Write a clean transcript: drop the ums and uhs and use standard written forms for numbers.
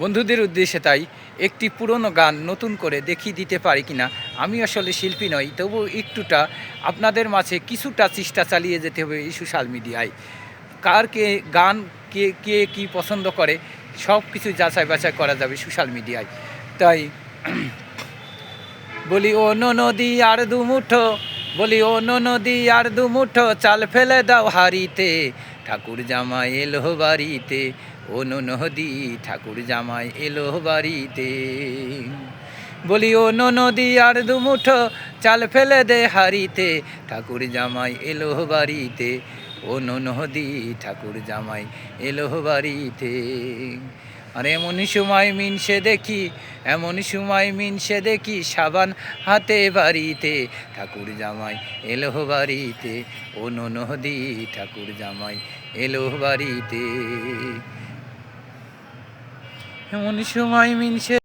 বন্ধুদের উদ্দেশ্যে তাই একটি পুরনো গান নতুন করে দেখিয়ে দিতে পারি কিনা। আমি আসলে শিল্পী নই, তবু একটুটা আপনাদের মাঝে কিছুটা চেষ্টা চালিয়ে যেতে হবে এই সোশ্যাল মিডিয়ায়। কার কে গান কে কে কী পছন্দ করে সব কিছু যাচাই বাছাই করা যাবে সোশ্যাল মিডিয়ায়। তাই বলি ও নদী আর দুমুঠো, বলি ও নদী আর দুমুঠো চাল ফেলে দাও হাড়িতে, ঠাকুর জামাই এলো বাড়িতে, ও নদী ঠাকুর জামাই এলো বাড়িতে। বলি ও নদী আর দুমুঠো চাল ফেলে দে হাড়িতে, ঠাকুর জামাই এলো বাড়িতে, ও নদী ঠাকুর জামাই এলো বাড়িতে। আর এমন সময় মিনসে দেখি, এমন সময় মিনসে দেখি সাবান হাতে বাড়িতে, ঠাকুর জামাই এলো বাড়িতে, ও নদী ঠাকুর জামাই এলো বাড়িতে। এমন সময় মিনসে